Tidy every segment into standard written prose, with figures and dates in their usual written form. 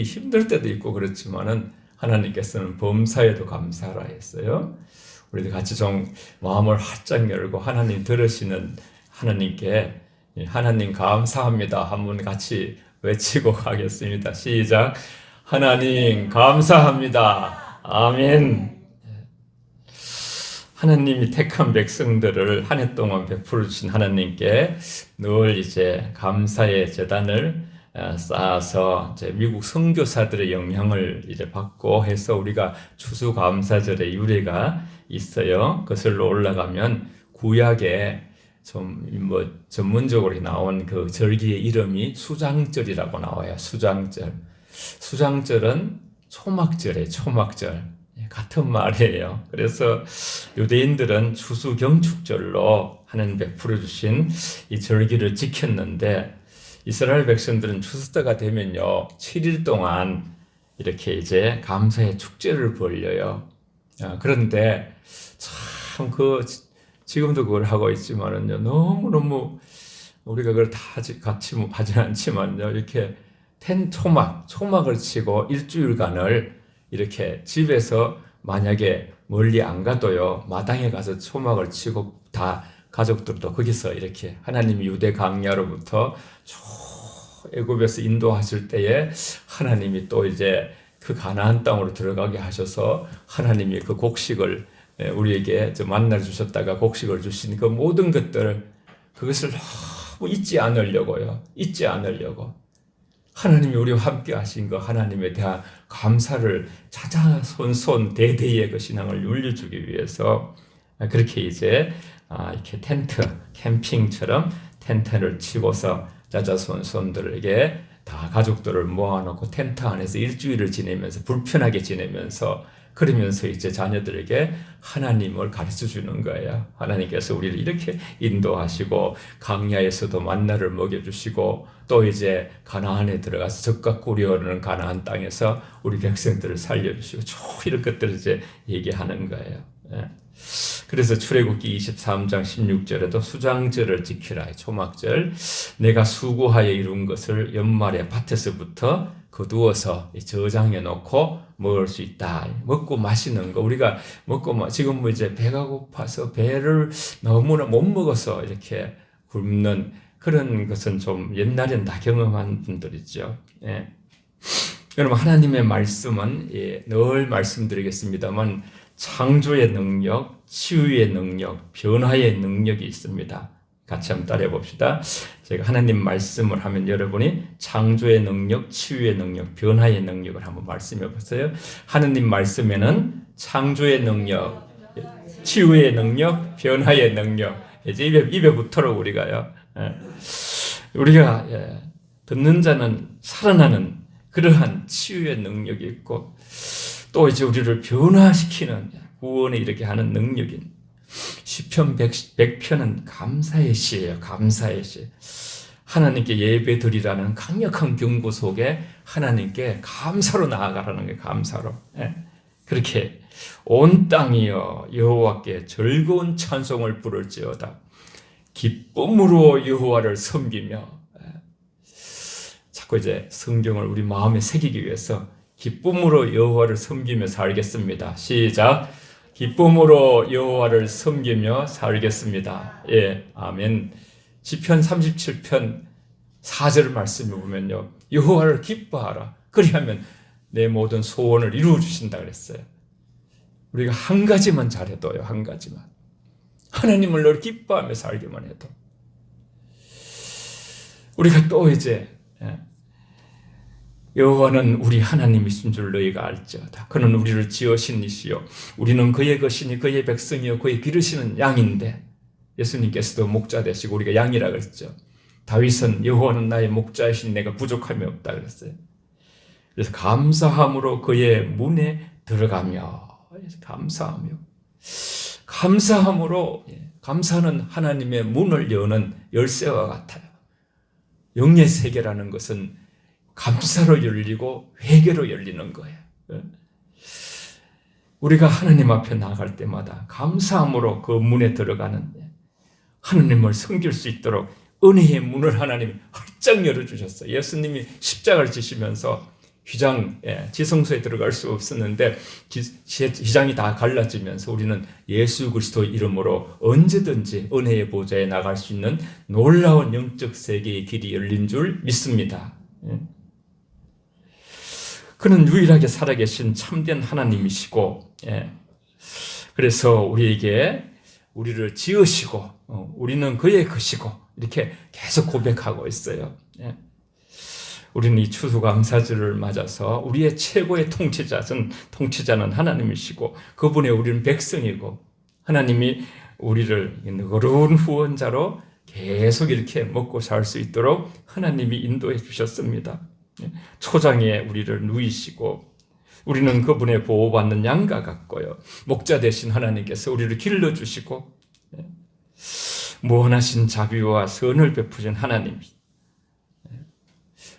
힘들 때도 있고 그렇지만은 하나님께서는 범사에도 감사하라 했어요. 우리도 같이 좀 마음을 활짝 열고 하나님 들으시는 하나님께 하나님 감사합니다. 한번 같이 외치고 가겠습니다. 시작. 하나님 감사합니다. 아멘. 하나님이 택한 백성들을 한 해 동안 베풀어 주신 하나님께 늘 이제 감사의 제단을 쌓아서 이제 미국 선교사들의 영향을 이제 받고 해서 우리가 추수감사절의 유래가 있어요. 그것으로 올라가면 구약에 좀 뭐 전문적으로 나온 그 절기의 이름이 수장절이라고 나와요. 수장절. 수장절은 초막절이에요. 초막절. 같은 말이에요. 그래서 유대인들은 추수경축절로 하나님 베풀어 주신 이 절기를 지켰는데 이스라엘 백성들은 추수 때가 되면요 7일 동안 이렇게 이제 감사의 축제를 벌려요. 그런데 참 지금도 그걸 하고 있지만은요 너무너무 우리가 그걸 다 같이 하진 않지만요 이렇게 초막을 치고 일주일간을 이렇게 집에서 만약에 멀리 안 가도요 마당에 가서 초막을 치고 다 가족들도 거기서 이렇게 하나님이 유대 광야로부터 애굽에서 인도하실 때에 하나님이 또 이제 그 가나안 땅으로 들어가게 하셔서 하나님이 그 곡식을 우리에게 만나 주셨다가 곡식을 주신 그 모든 것들 그것을 너무 잊지 않으려고요. 잊지 않으려고. 하나님이 우리와 함께 하신 거 하나님에 대한 감사를 자자손손 대대의 그 신앙을 눌려주기 위해서 그렇게 이제 이렇게 캠핑처럼 텐트를 치고서 자자손손들에게 다 가족들을 모아놓고 텐트 안에서 일주일을 지내면서 불편하게 지내면서 그러면서 이제 자녀들에게 하나님을 가르쳐 주는 거예요. 하나님께서 우리를 이렇게 인도하시고 강야에서도 만나를 먹여주시고 또 이제 가나안에 들어가서 적과 꿀이 흐르는 가나안 땅에서 우리 백성들을 살려주시고 이런 것들을 이제 얘기하는 거예요. 그래서 출애굽기 23장 16절에도 수장절을 지키라 초막절 내가 수고하여 이룬 것을 연말에 밭에서부터 거두어서 저장해 놓고 먹을 수 있다. 먹고 마시는 거 우리가 지금 뭐 이제 배가 고파서 배를 너무나 못 먹어서 이렇게 굶는 그런 것은 좀 옛날엔 다 경험한 분들이죠. 예. 여러분 하나님의 말씀은 늘 말씀드리겠습니다만 창조의 능력, 치유의 능력, 변화의 능력이 있습니다. 같이 한번 따라해 봅시다. 제가 하나님 말씀을 하면 여러분이 창조의 능력, 치유의 능력, 변화의 능력을 한번 말씀해 보세요. 하나님 말씀에는 창조의 능력, 치유의 능력, 변화의 능력. 이제 입에 붙도록 우리가요. 우리가 듣는 자는 살아나는 그러한 치유의 능력이 있고 또 이제 우리를 변화시키는 구원에 이렇게 하는 능력인 시편 100편은 감사의 시예요. 감사의 시. 하나님께 예배 드리라는 강력한 경고 속에 하나님께 감사로 나아가라는 게 감사로. 그렇게 온 땅이여 여호와께 즐거운 찬송을 부를지어다. 기쁨으로 여호와를 섬기며 자꾸 이제 성경을 우리 마음에 새기기 위해서 기쁨으로 여호와를 섬기며 살겠습니다. 시작. 기쁨으로 여호와를 섬기며 살겠습니다. 예, 아멘. 시편 37편 4절 말씀을 보면요. 여호와를 기뻐하라. 그리하면 내 모든 소원을 이루어 주신다 그랬어요. 우리가 한 가지만 잘해도요. 한 가지만. 하나님을 늘 기뻐하며 살기만 해도. 우리가 또 이제 여호와는 우리 하나님이신 줄 너희가 알지어다. 그는 우리를 지으신 이시요 우리는 그의 것이니 그의 백성이요 그의 기르시는 양인데 예수님께서도 목자 되시고 우리가 양이라 그랬죠. 다윗은 여호와는 나의 목자이신 내가 부족함이 없다 그랬어요. 그래서 감사함으로 그의 문에 들어가며 감사함으로 감사는 하나님의 문을 여는 열쇠와 같아요. 영의 세계라는 것은 감사로 열리고 회개로 열리는 거예요. 우리가 하나님 앞에 나갈 때마다 감사함으로 그 문에 들어가는 하나님을 섬길 수 있도록 은혜의 문을 하나님이 활짝 열어주셨어요. 예수님이 십자가를 지시면서 휘장, 지성소에 들어갈 수 없었는데 휘장이 다 갈라지면서 우리는 예수 그리스도 이름으로 언제든지 은혜의 보좌에 나갈 수 있는 놀라운 영적 세계의 길이 열린 줄 믿습니다. 그는 유일하게 살아계신 참된 하나님이시고, 그래서 우리를 지으시고 우리는 그의 것이고 이렇게 계속 고백하고 있어요. 우리는 이 추수감사절을 맞아서 우리의 최고의 통치자는 하나님이시고 그분의 우리는 백성이고 하나님이 우리를 어려운 후원자로 계속 이렇게 먹고 살 수 있도록 하나님이 인도해 주셨습니다. 초장에 우리를 누이시고 우리는 그분의 보호받는 양과 같고요. 목자 되신 하나님께서 우리를 길러주시고 무한하신 자비와 선을 베푸신 하나님이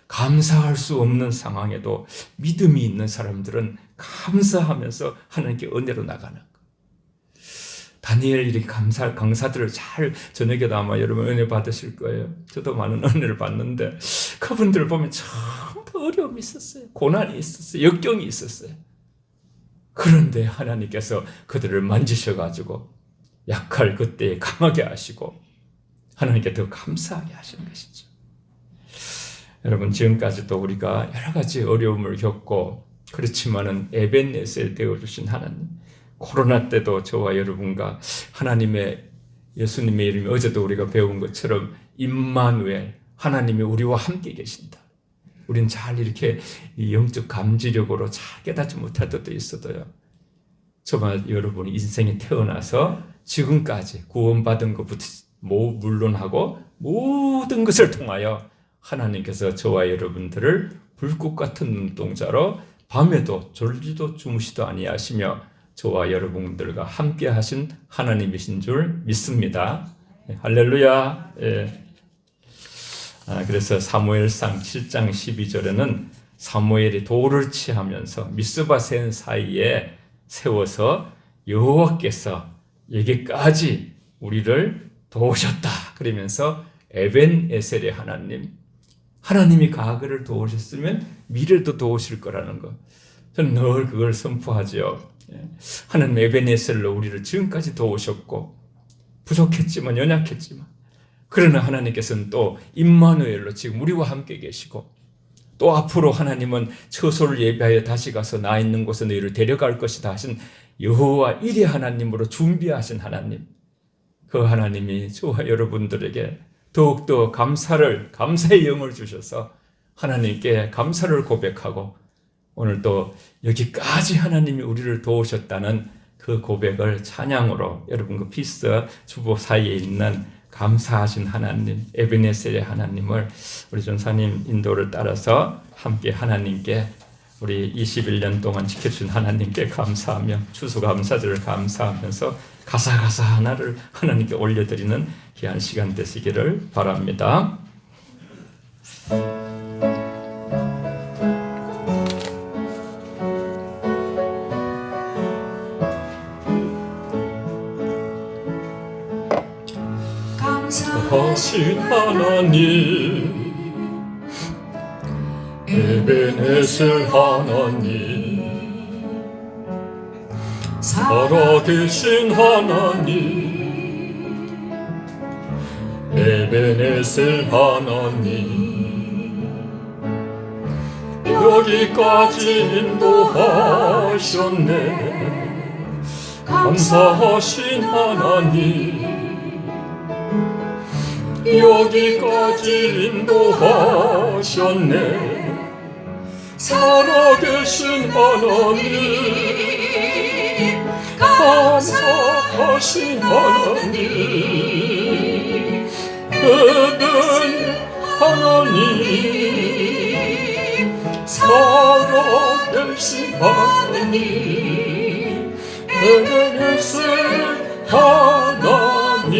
감사할 수 없는 상황에도 믿음이 있는 사람들은 감사하면서 하나님께 은혜로 나가는 것. 다니엘 이렇게 강사들을 잘 저녁에도 아마 여러분 은혜 받으실 거예요. 저도 많은 은혜를 받는데 그분들을 보면 전부 어려움이 있었어요. 고난이 있었어요. 역경이 있었어요. 그런데 하나님께서 그들을 만지셔가지고 약할 그때에 강하게 하시고 하나님께 더 감사하게 하신 것이죠. 여러분 지금까지도 우리가 여러 가지 어려움을 겪고 그렇지만은 에벤네셀 되어주신 하나님, 코로나 때도 저와 여러분과 예수님의 이름이 어제도 우리가 배운 것처럼 임마누엘, 하나님이 우리와 함께 계신다. 우린 잘 이렇게 영적 감지력으로 잘 깨닫지 못할 때도 있어도요. 정말 여러분이 인생에 태어나서 지금까지 구원받은 것부터 물론하고 모든 것을 통하여 하나님께서 저와 여러분들을 불꽃 같은 눈동자로 밤에도 졸지도 주무시도 아니하시며 저와 여러분들과 함께 하신 하나님이신 줄 믿습니다. 할렐루야. 그래서 사무엘상 7장 12절에는 사무엘이 돌을 취하면서 미스바센 사이에 세워서 여호와께서 여기까지 우리를 도우셨다. 그러면서 에벤에셀의 하나님이 과거를 도우셨으면 미래도 도우실 거라는 것. 저는 늘 그걸 선포하죠. 하나님 에벤에셀로 우리를 지금까지 도우셨고 부족했지만 연약했지만 그러나 하나님께서는 또 임마누엘로 지금 우리와 함께 계시고 또 앞으로 하나님은 처소를 예비하여 다시 가서 나 있는 곳에 너희를 데려갈 것이다 하신 여호와 일의 하나님으로 준비하신 하나님, 그 하나님이 저와 여러분들에게 더욱더 감사의 영을 주셔서 하나님께 감사를 고백하고 오늘 또 여기까지 하나님이 우리를 도우셨다는 그 고백을 찬양으로 여러분 그 피스 주보 사이에 있는 감사하신 하나님, 에베네셀의 하나님을 우리 전사님 인도를 따라서 함께 하나님께 우리 21년 동안 지켜준 하나님께 감사하며 추수감사절을 감사하면서 가사가사 하나를 하나님께 올려드리는 귀한 시간 되시기를 바랍니다. 감사하신 하나님, 에베네셀 하나님, 살아계신 하나님, 에베네셀 하나님, 여기까지 인도하셨네. 감사하신 하나님, 여기까지 인도하셨네. 살아계신 하나님, 감사하신 하나님, 에벤 하나님, 살아계신 하나님, 에벤에셀 하나님,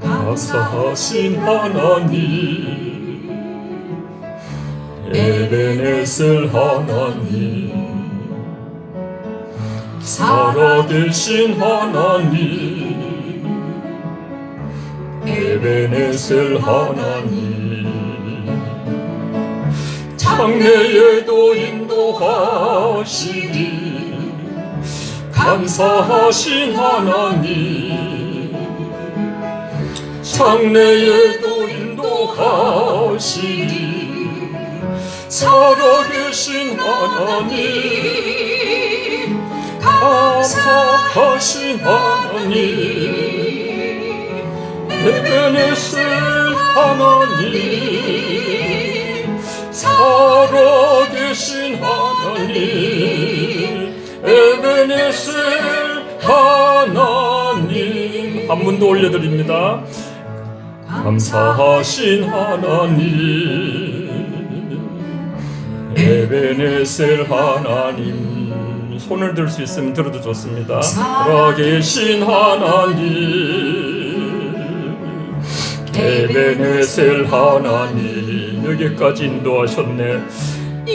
감사하신 하나님, 에베네셀 하나님, 살아계신 하나님, 에베네셀 하나님, 장래에도 인도하시리 감사하신 하나님 장래에도 인도하시리 살아계신 하나님 감사하신 하나님 에베네셀 하나님 살아계신 하나님 에베네셀 하나님 한 번 더 올려드립니다. 감사하신 하나님 에베네셀 하나님 손을 들 수 있으면 들어도 좋습니다. 살아계신 하나님 에베네셀 하나님 여기까지 인도하셨네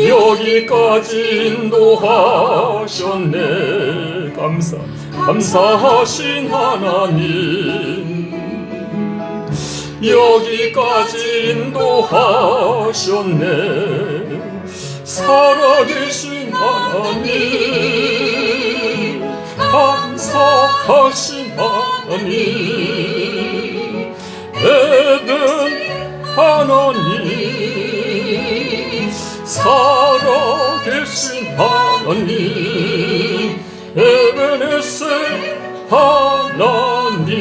여기까지 인도하셨네 감사하신 하나님 여기까지 인도하셨네 살아계신 하나님 감사하신 하나님 에벤 하나님 살아계신 하나님 에베네셀 하나님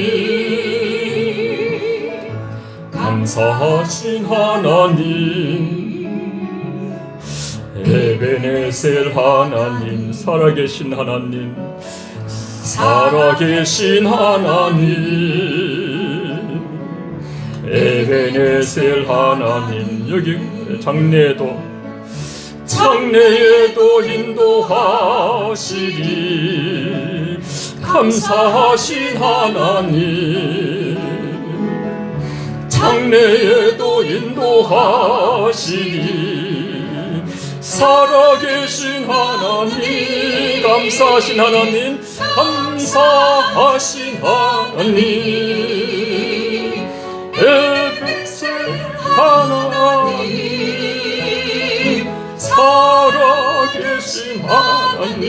감사하신 하나님 에베네셀 하나님 살아계신 하나님 살아계신 하나님 에베네셀 하나님 여기 장래에도 인도하시리 감사하신 하나님 장래에도 인도하시리 살아계신 하나님 감사하신 하나님 감사하신 하나님 에베네셀 하나님 살아계신 하나님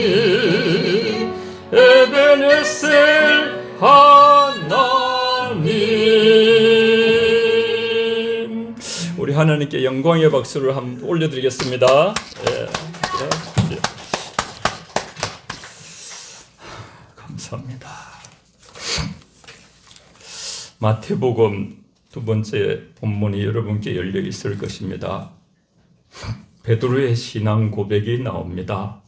에베네셀 하나님 우리 하나님께 영광의 박수를 한번 올려드리겠습니다. 감사합니다. 마태복음 두 번째 본문이 여러분께 열려 있을 것입니다. 베드로의 신앙 고백이 나옵니다.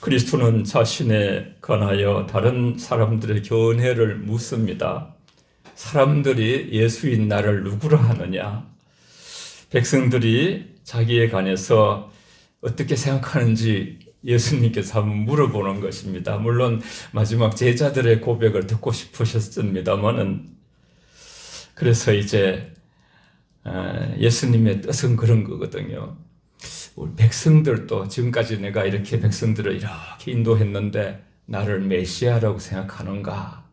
그리스도는 자신에 관하여 다른 사람들의 견해를 묻습니다. 사람들이 예수인 나를 누구라 하느냐? 백성들이 자기에 관해서 어떻게 생각하는지 예수님께서 한번 물어보는 것입니다. 물론 마지막 제자들의 고백을 듣고 싶으셨습니다만은 그래서 이제 예수님의 뜻은 그런 거거든요. 우리 백성들도 지금까지 내가 이렇게 백성들을 이렇게 인도했는데 나를 메시아라고 생각하는가?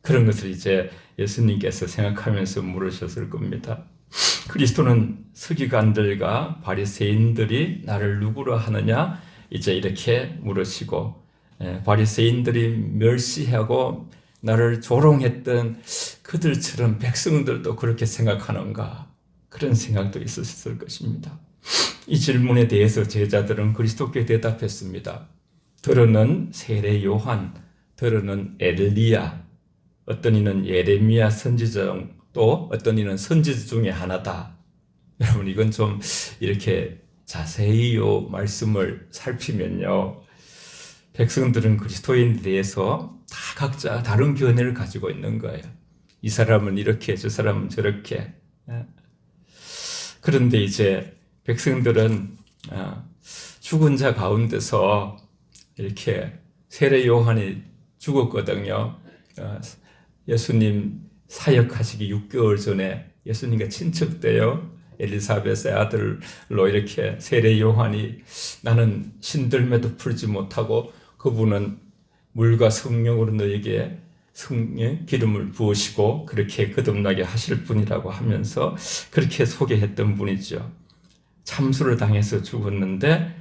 그런 것을 이제 예수님께서 생각하면서 물으셨을 겁니다. 그리스도는 서기관들과 바리새인들이 나를 누구라 하느냐? 이제 이렇게 물으시고 바리새인들이 멸시하고 나를 조롱했던 그들처럼 백성들도 그렇게 생각하는가? 그런 생각도 있었을 것입니다. 이 질문에 대해서 제자들은 그리스도께 대답했습니다. 더러는 세례 요한, 더러는 엘리야, 어떤 이는 예레미야 선지자, 또 어떤 이는 선지자 중에 하나다. 여러분 이건 좀 이렇게 자세히 요 말씀을 살피면요, 백성들은 그리스도인에 대해서 다 각자 다른 견해를 가지고 있는 거예요. 이 사람은 이렇게, 저 사람은 저렇게. 그런데 이제 백성들은 죽은 자 가운데서 이렇게 세례 요한이 죽었거든요. 예수님 사역하시기 6개월 전에 예수님과 친척돼요. 엘리사벳의 아들로 이렇게 세례 요한이 나는 신들매도 풀지 못하고 그분은 물과 성령으로 너에게 성령 기름을 부으시고 그렇게 거듭나게 하실 분이라고 하면서 그렇게 소개했던 분이죠. 참수를 당해서 죽었는데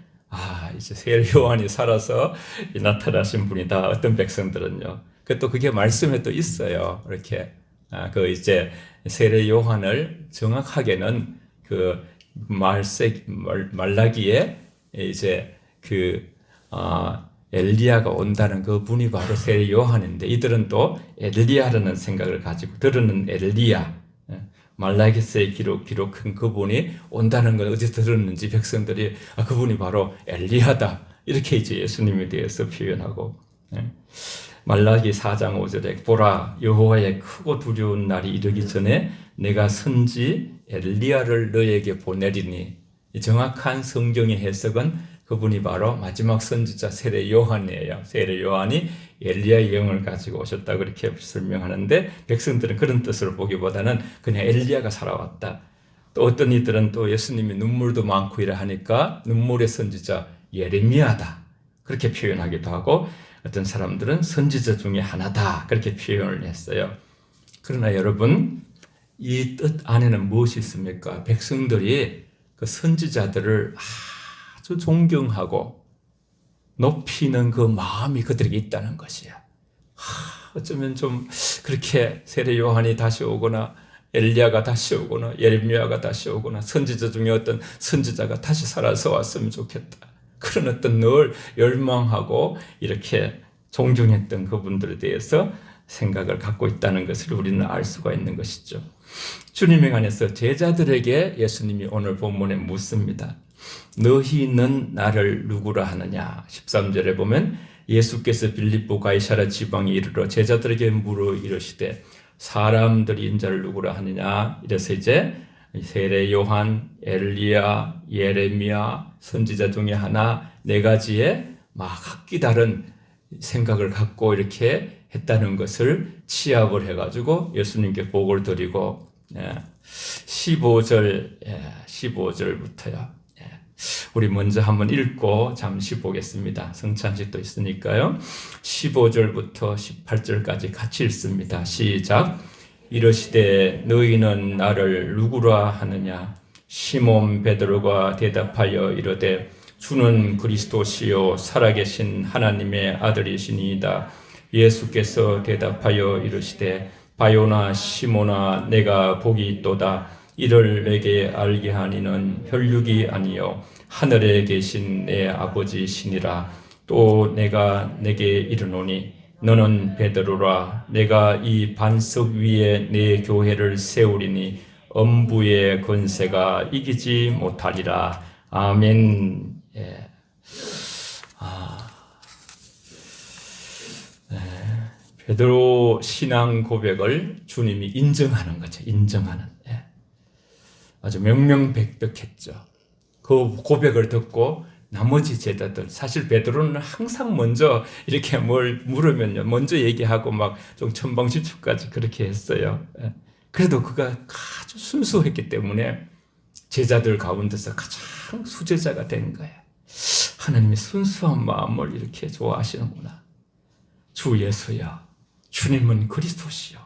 이제 세례 요한이 살아서 나타나신 분이다. 어떤 백성들은요. 또 그게 말씀에 또 있어요. 이렇게 이제 세례 요한을 정확하게는 그 말라기에 이제 엘리야가 온다는 그 분이 바로 세례 요한인데, 이들은 또 엘리야라는 생각을 가지고, 들은 엘리야, 말라기서의 기록한 그분이 온다는 걸 어디서 들었는지 백성들이 그분이 바로 엘리야다, 이렇게 이제 예수님에 대해서 표현하고, 말라기 4장 5절에 보라, 여호와의 크고 두려운 날이 이르기 전에 내가 선지 엘리야를 너에게 보내리니, 정확한 성경의 해석은 그분이 바로 마지막 선지자 세례 요한이에요. 세례 요한이 엘리야의 영을 가지고 오셨다, 그렇게 설명하는데, 백성들은 그런 뜻을 보기보다는 그냥 엘리야가 살아왔다. 또 어떤 이들은 또 예수님이 눈물도 많고 이래 하니까 눈물의 선지자 예레미야다, 그렇게 표현하기도 하고, 어떤 사람들은 선지자 중에 하나다, 그렇게 표현을 했어요. 그러나 여러분, 이 뜻 안에는 무엇이 있습니까? 백성들이 그 선지자들을 아주 존경하고 높이는 그 마음이 그들에게 있다는 것이야. 어쩌면 좀 그렇게 세례 요한이 다시 오거나 엘리야가 다시 오거나 예레미야가 다시 오거나 선지자 중에 어떤 선지자가 다시 살아서 왔으면 좋겠다, 그런 어떤 늘 열망하고 이렇게 존경했던 그분들에 대해서 생각을 갖고 있다는 것을 우리는 알 수가 있는 것이죠. 주님에 관해서 제자들에게 예수님이 오늘 본문에 묻습니다. 너희는 나를 누구라 하느냐? 13절에 보면 예수께서 빌립보 가이사랴 지방에 이르러 제자들에게 물어 이르시되 사람들이 인자를 누구라 하느냐? 이래서 이제 세례 요한, 엘리야, 예레미야, 선지자 중에 하나, 네 가지의 각기 다른 생각을 갖고 이렇게 했다는 것을 취합을 해가지고 예수님께 복을 드리고, 15절부터요. 우리 먼저 한번 읽고 잠시 보겠습니다. 성찬식도 있으니까요. 15절부터 18절까지 같이 읽습니다. 시작. 이르시되 너희는 나를 누구라 하느냐? 시몬 베드로가 대답하여 이르되 주는 그리스도시요 살아계신 하나님의 아들이시니이다. 예수께서 대답하여 이르시되 바요나 시몬아, 내가 복이 있도다. 이를 내게 알게 하니는 혈육이 아니요 하늘에 계신 내 아버지시니라. 또 내가 내게 이르노니 너는 베드로라. 내가 이 반석 위에 내 교회를 세우리니 엄부의 권세가 이기지 못하리라. 아멘. 베드로 신앙 고백을 주님이 인정하는 거죠. 인정하는. 아주 명명백백했죠. 그 고백을 듣고 나머지 제자들, 사실 베드로는 항상 먼저 이렇게 뭘 물으면요, 먼저 얘기하고 막 좀 천방지축까지 그렇게 했어요. 그래도 그가 아주 순수했기 때문에 제자들 가운데서 가장 수제자가 된 거예요. 하나님이 순수한 마음을 이렇게 좋아하시는구나. 주 예수여, 주님은 그리스도시요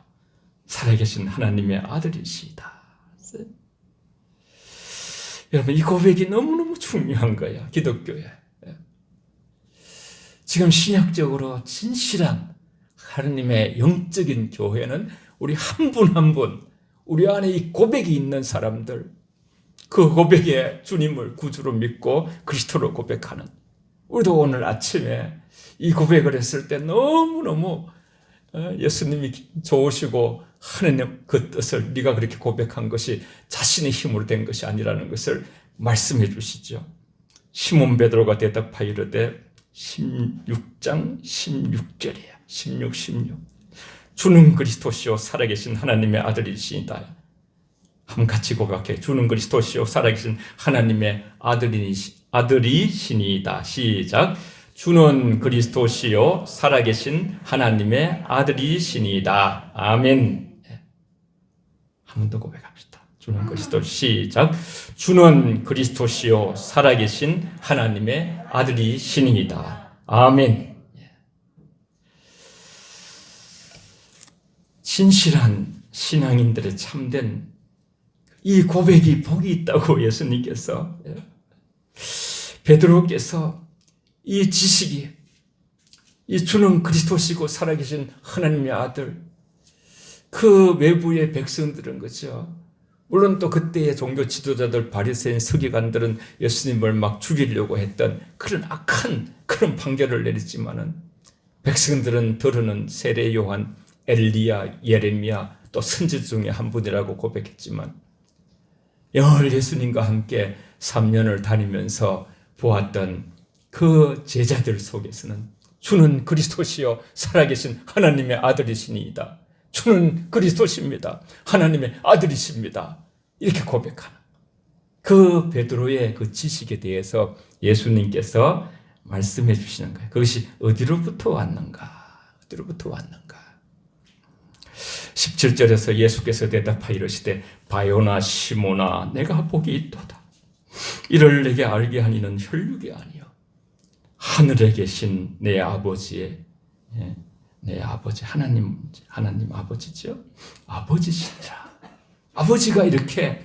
살아계신 하나님의 아들이시다. 여러분, 이 고백이 너무너무 중요한 거야, 기독교에. 지금 신약적으로 진실한 하나님의 영적인 교회는 우리 한 분 한 분, 우리 안에 이 고백이 있는 사람들, 그 고백에 주님을 구주로 믿고 그리스도로 고백하는, 우리도 오늘 아침에 이 고백을 했을 때 너무너무 예수님이 좋으시고 하나님 그 뜻을 네가 그렇게 고백한 것이 자신의 힘으로 된 것이 아니라는 것을 말씀해 주시죠. 시몬 베드로가 대답하여 이르되 16장 16절이에요. 16. 주는 그리스도시요 살아계신 하나님의 아들이시다. 한번 같이 고백해. 주는 그리스도시요 살아계신 하나님의 아들이시니이다. 시작. 주는 그리스도시요 살아계신 하나님의 아들이시니이다. 아멘. 한 번 더 고백합시다. 주는 그리스도. 시작. 주는 그리스도시요 살아계신 하나님의 아들이시니이다. 아멘. 진실한 신앙인들의 참된 이 고백이 복이 있다고 예수님께서, 베드로께서 이 지식이, 이 주는 그리스도시고 살아계신 하나님의 아들, 그 외부의 백성들은 거죠. 물론 또 그때의 종교 지도자들, 바리새인, 서기관들은 예수님을 막 죽이려고 했던 그런 악한 그런 판결을 내렸지만은, 백성들은 더러는 세례 요한, 엘리야, 예레미야, 또 선지 중에 한 분이라고 고백했지만, 열 예수님과 함께 3년을 다니면서 보았던 그 제자들 속에서는 주는 그리스도시요 살아계신 하나님의 아들이시니이다. 주는 그리스도십니다. 하나님의 아들이십니다. 이렇게 고백하는 그 베드로의 그 지식에 대해서 예수님께서 말씀해 주시는 거예요. 그것이 어디로부터 왔는가? 어디로부터 왔는가? 17절에서 예수께서 대답하여 이르시되 바요나 시모나 내가 복이 있도다. 이를 내게 알게 하니는 혈육이 아니요 하늘에 계신 내 아버지의, 내 아버지 하나님 아버지죠. 아버지시니라. 아버지가 이렇게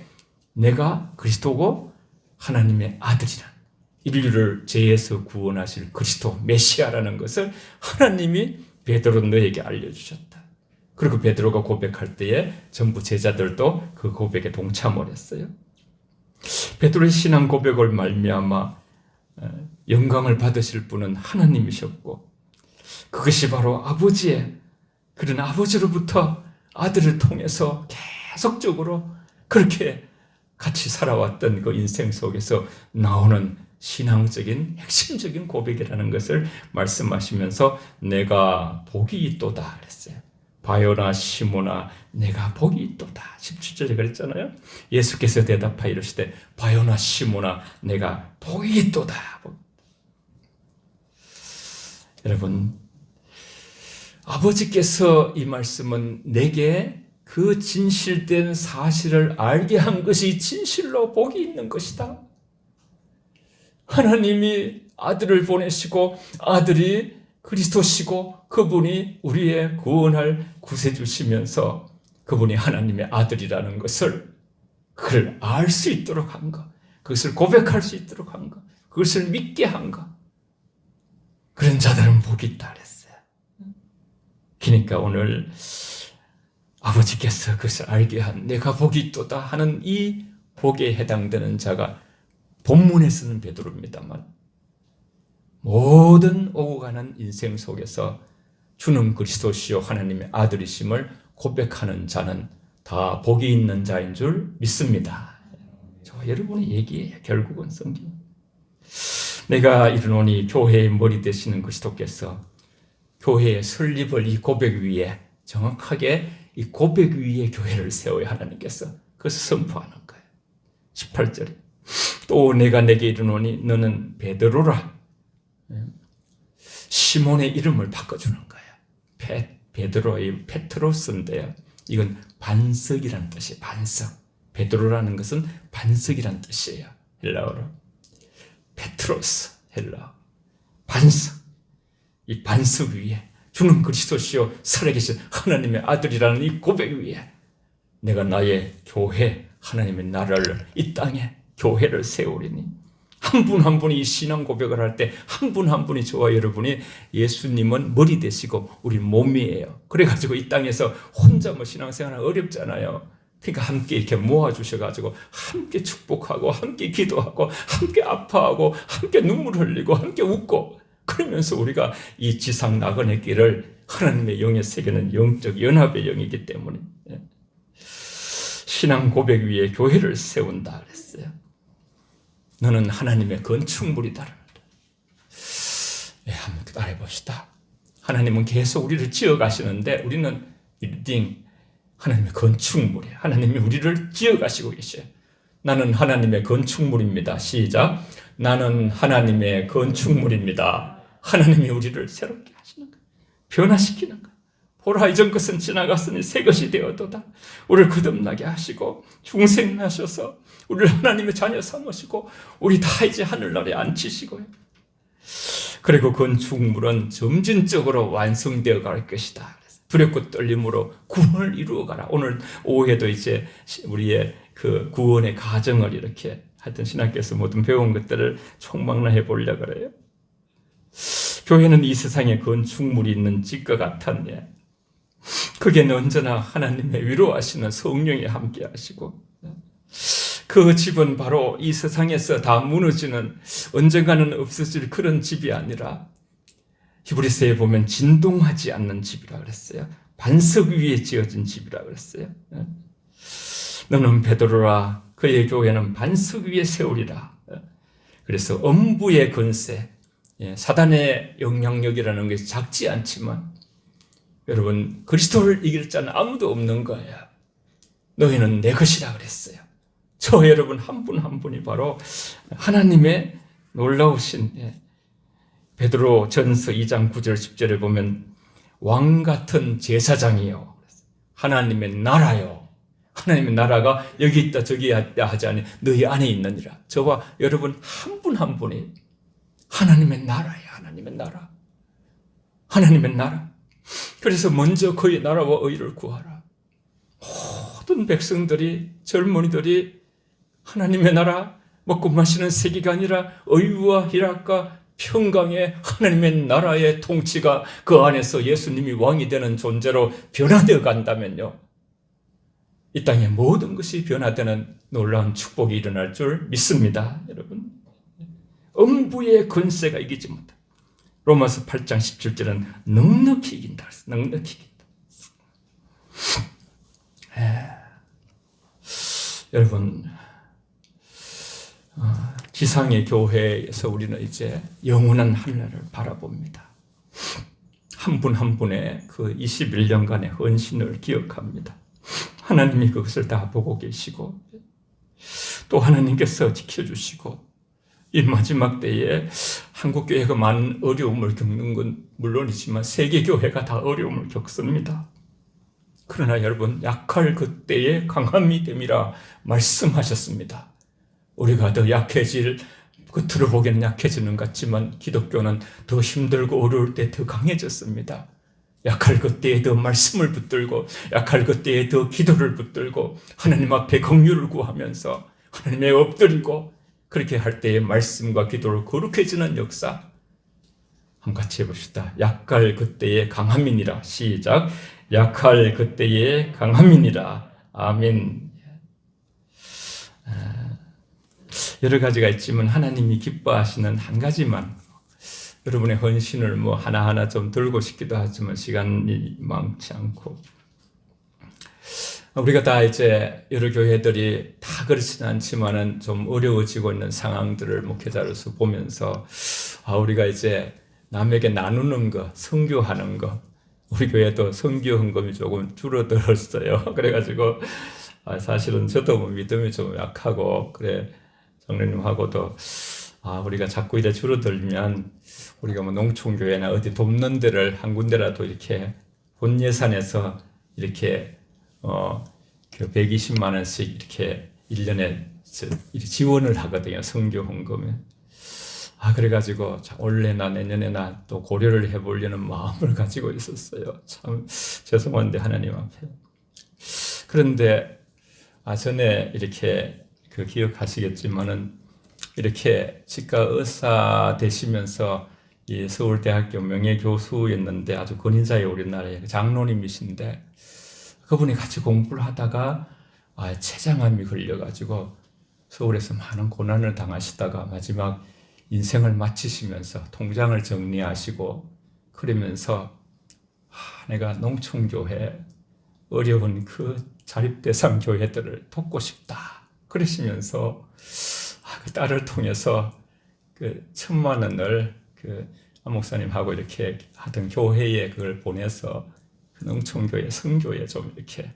내가 그리스도고 하나님의 아들이란, 인류를 죄에서 구원하실 그리스도 메시아라는 것을 하나님이 베드로 너에게 알려주셨다. 그리고 베드로가 고백할 때에 전부 제자들도 그 고백에 동참을 했어요. 베드로의 신앙 고백을 말미암아 영광을 받으실 분은 하나님이셨고, 그것이 바로 아버지의, 그런 아버지로부터 아들을 통해서 계속적으로 그렇게 같이 살아왔던 그 인생 속에서 나오는 신앙적인 핵심적인 고백이라는 것을 말씀하시면서 내가 복이 있도다 그랬어요. 바요나 시모나 내가 복이 있도다. 17절에 그랬잖아요. 예수께서 대답하여 이르시되 바요나 시모나 내가 복이 있도다. 여러분, 아버지께서 이 말씀은 내게 그 진실된 사실을 알게 한 것이 진실로 복이 있는 것이다. 하나님이 아들을 보내시고 아들이 그리스도시고 그분이 우리의 구원할 구세주시면서 그분이 하나님의 아들이라는 것을, 그걸 알 수 있도록 한 것, 그것을 고백할 수 있도록 한 것, 그것을 믿게 한 것, 그런 자들은 복이 있다 그랬어요. 그러니까 오늘 아버지께서 그것을 알게 한 내가 복이 있도다 하는 이 복에 해당되는 자가 본문에서는 베드로입니다만, 모든 오고 가는 인생 속에서 주는 그리스도시요 하나님의 아들이심을 고백하는 자는 다 복이 있는 자인 줄 믿습니다. 저와 여러분의 얘기예요. 결국은 성경. 내가 이르노니 교회의 머리 되시는 그리스도께서 교회의 설립을 이 고백 위에, 정확하게 이 고백 위에 교회를 세워야 하나님께서 그것을 선포하는 거예요. 18절에 또 내가 내게 이르노니 너는 베드로라. 시몬의 이름을 바꿔주는 거예요. 베드로의 페트로스인데요, 이건 반석이라는 뜻이에요. 반석. 베드로라는 것은 반석이라는 뜻이에요. 헬라어로 페트로스, 헬라 반석. 이 반석 위에 주는 그리스도시요 살아계신 하나님의 아들이라는 이 고백 위에 내가 나의 교회, 하나님의 나라를, 이 땅에 교회를 세우리니, 한 분 한 분이 이 신앙 고백을 할 때 한 분 한 분이, 저와 여러분이, 예수님은 머리 되시고 우리 몸이에요. 그래가지고 이 땅에서 혼자 신앙생활은 어렵잖아요. 그러니까 함께 이렇게 모아주셔가지고 함께 축복하고 함께 기도하고 함께 아파하고 함께 눈물 흘리고 함께 웃고, 그러면서 우리가 이 지상 낙원의 길을 하나님의 영의 세계는 영적 연합의 영이기 때문에 신앙 고백 위에 교회를 세운다 그랬어요. 너는 하나님의 건축물이다. 한번 따라해 봅시다. 하나님은 계속 우리를 지어가시는데 우리는 빌딩, 하나님의 건축물이에요. 하나님이 우리를 지어가시고 계셔요. 나는 하나님의 건축물입니다. 시작. 나는 하나님의 건축물입니다. 하나님이 우리를 새롭게 하시는 거예요. 변화시키는 거예요. 보라, 이전 것은 지나갔으니 새 것이 되어도다. 우리를 거듭나게 하시고 중생하셔서 우리를 하나님의 자녀 삼으시고 우리 다 이제 하늘나라에 앉히시고요. 그리고 건축물은 점진적으로 완성되어 갈 것이다. 두렵고 떨림으로 구원을 이루어가라. 오늘 오후에도 이제 우리의 그 구원의 과정을 이렇게 하여튼 신학교에서 모든 배운 것들을 총망라해 보려고 그래요. 교회는 이 세상에 건축물이 있는 집과 같았네. 거기에는 언제나 하나님의 위로하시는 성령이 함께 하시고, 그 집은 바로 이 세상에서 다 무너지는, 언젠가는 없어질 그런 집이 아니라 히브리서에 보면 진동하지 않는 집이라 그랬어요. 반석 위에 지어진 집이라 그랬어요. 너는 베드로라, 그의 교회는 반석 위에 세우리라. 그래서 엄부의 권세, 사단의 영향력이라는 것이 작지 않지만, 여러분, 그리스도를 이길 자는 아무도 없는 거예요. 너희는 내 것이라 그랬어요. 저 여러분 한 분 한 분이 바로 하나님의 놀라우신, 베드로 전서 2장 9절 10절에 보면 왕 같은 제사장이요, 하나님의 나라요. 하나님의 나라가 여기 있다 저기 있다 하지 아니 너희 안에 있느니라. 저와 여러분 한 분 한 분이 하나님의 나라예요. 하나님의 나라. 하나님의 나라. 그래서 먼저 그의 나라와 의를 구하라. 모든 백성들이, 젊은이들이 하나님의 나라, 먹고 마시는 세계가 아니라 의와 희락과 평강의 하나님의 나라의 통치가 그 안에서 예수님이 왕이 되는 존재로 변화되어 간다면요, 이 땅의 모든 것이 변화되는 놀라운 축복이 일어날 줄 믿습니다. 여러분, 음부의 권세가 이기지 못한다. 로마서 8장 17절은 넉넉히 이긴다. 넉넉히 이긴다. 여러분, 지상의 교회에서 우리는 이제 영원한 하늘을 바라봅니다. 한 분 한 분의 그 21년간의 헌신을 기억합니다. 하나님이 그것을 다 보고 계시고, 또 하나님께서 지켜주시고, 이 마지막 때에 한국교회가 많은 어려움을 겪는 건 물론이지만 세계교회가 다 어려움을 겪습니다. 그러나 여러분, 약할 그때에 강함이 됨이라 말씀하셨습니다. 우리가 더 약해질, 겉으로 보기에는 약해지는 것 같지만 기독교는 더 힘들고 어려울 때 더 강해졌습니다. 약할 그때에 더 말씀을 붙들고, 약할 그때에 더 기도를 붙들고, 하나님 앞에 긍휼을 구하면서 하나님에 엎드리고, 그렇게 할 때에 말씀과 기도를 거룩해지는 역사 한번 같이 해봅시다. 약할 그때에 강함이니라. 시작. 약할 그때에 강함이니라. 아멘. 여러 가지가 있지만 하나님이 기뻐하시는 한 가지만, 여러분의 헌신을 뭐 하나하나 좀 들고 싶기도 하지만 시간이 많지 않고, 우리가 다 이제 여러 교회들이 다 그렇지는 않지만은 좀 어려워지고 있는 상황들을 목회자로서 보면서, 우리가 이제 남에게 나누는 거, 선교하는 거, 우리 교회도 선교 헌금이 조금 줄어들었어요. 그래가지고 사실은 저도 뭐 믿음이 좀 약하고, 그래 장로님하고도 우리가 자꾸 이래 줄어들면 우리가 뭐 농촌교회나 어디 돕는 데를 한 군데라도 이렇게 본 예산에서 이렇게 그 120만 원씩 이렇게 1년에 지원을 하거든요. 선교 헌금에. 그래가지고 올해나 내년에나 또 고려를 해보려는 마음을 가지고 있었어요. 참 죄송한데 하나님 앞에. 그런데 전에 이렇게 그 기억하시겠지만은 이렇게 치과 의사 되시면서 이 서울대학교 명예교수였는데 아주 근인자의 우리나라의 장로님이신데, 그분이 같이 공부를 하다가 췌장암이 걸려가지고 서울에서 많은 고난을 당하시다가 마지막 인생을 마치시면서 통장을 정리하시고 그러면서 내가 농촌교회, 어려운 그 자립대상 교회들을 돕고 싶다 그러시면서 그 딸을 통해서 그 1,000만 원을 그 안 목사님하고 이렇게 하던 교회에 그걸 보내서 그 농촌교회 선교에 좀 이렇게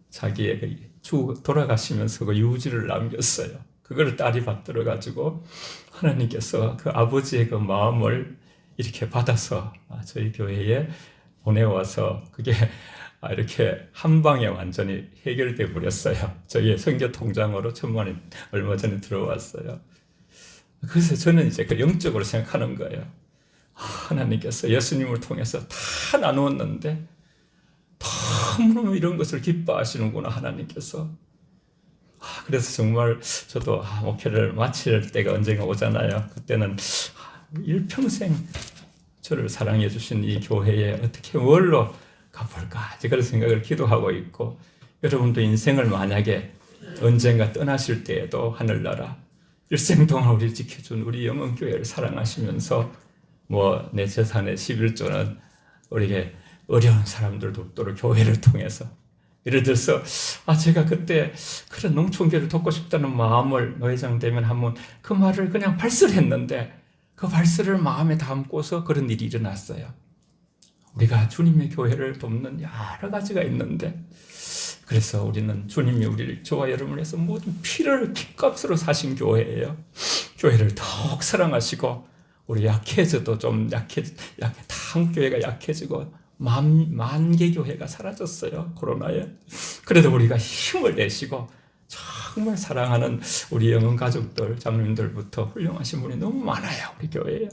자기의 그 돌아가시면서 그 유지를 남겼어요. 그걸 딸이 받들어 가지고 하나님께서 그 아버지의 그 마음을 이렇게 받아서 저희 교회에 보내와서 그게 이렇게 한 방에 완전히 해결돼 버렸어요. 저희 선교 통장으로 1,000만 원이 얼마 전에 들어왔어요. 그래서 저는 이제 그 영적으로 생각하는 거예요. 하나님께서 예수님을 통해서 다 나누었는데 너무너무 이런 것을 기뻐하시는구나. 하나님께서 그래서 정말 저도 목회를 마칠 때가 언젠가 오잖아요. 그때는 일평생 저를 사랑해 주신 이 교회에 어떻게 뭘로 갚을까 그런 생각을 기도하고 있고, 여러분도 인생을 만약에 언젠가 떠나실 때에도 하늘나라 일생 동안 우리를 지켜준 우리 영흥교회를 사랑하시면서 내 재산의 11조는 우리에게 어려운 사람들 돕도록 교회를 통해서, 예를 들어서 제가 그때 그런 농촌교회를 돕고 싶다는 마음을 노회장 되면 한번 그 말을 그냥 발설했는데 그 발설을 마음에 담고서 그런 일이 일어났어요. 우리가 주님의 교회를 돕는 여러 가지가 있는데, 그래서 우리는 주님이 저와 여러분을 위해서 모든 피값으로 사신 교회예요. 교회를 더욱 사랑하시고, 우리 약해져도 좀 한교회가 약해지고 만개 교회가 사라졌어요, 코로나에. 그래도 우리가 힘을 내시고 정말 사랑하는 우리 영흥 가족들, 장로님들부터 훌륭하신 분이 너무 많아요, 우리 교회에.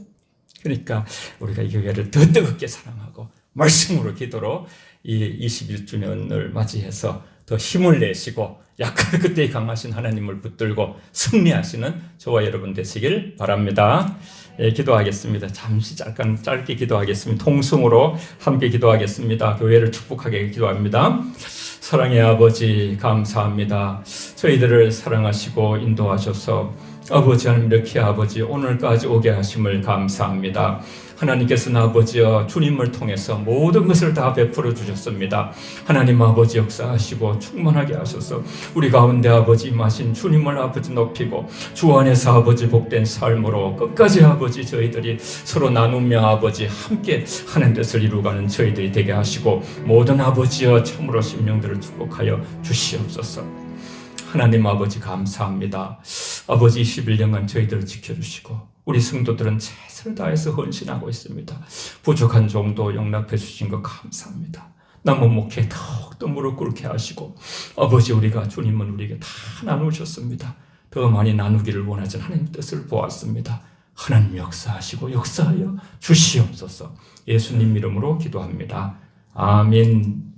그러니까 우리가 이 교회를 더 뜨겁게 사랑하고 말씀으로 기도로 이 21주년을 맞이해서 더 힘을 내시고 약할 그때 강하신 하나님을 붙들고 승리하시는 저와 여러분 되시길 바랍니다. 기도하겠습니다. 잠시 짧게 기도하겠습니다. 통성으로 함께 기도하겠습니다. 교회를 축복하게 기도합니다. 사랑의 아버지, 감사합니다. 저희들을 사랑하시고 인도하셔서 아버지 하나님, 이렇게 아버지 오늘까지 오게 하심을 감사합니다. 하나님께서는 아버지여 주님을 통해서 모든 것을 다 베풀어 주셨습니다. 하나님 아버지 역사하시고 충만하게 하셔서 우리 가운데 아버지 임하신 주님을 아버지 높이고 주 안에서 아버지 복된 삶으로 끝까지 아버지 저희들이 서로 나누며 아버지 함께 하는 뜻을 이루가는 저희들이 되게 하시고, 모든 아버지여 참으로 심령들을 축복하여 주시옵소서. 하나님 아버지 감사합니다. 아버지 21년간 저희들을 지켜주시고 우리 성도들은 최선을 다해서 헌신하고 있습니다. 부족한 정도 용납해 주신 것 감사합니다. 남은 목회 더욱더 무릎 꿇게 하시고 아버지, 우리가 주님은 우리에게 다 나누셨습니다. 더 많이 나누기를 원하는 하나님 뜻을 보았습니다. 하나님 역사하시고 역사하여 주시옵소서. 예수님 이름으로 기도합니다. 아멘.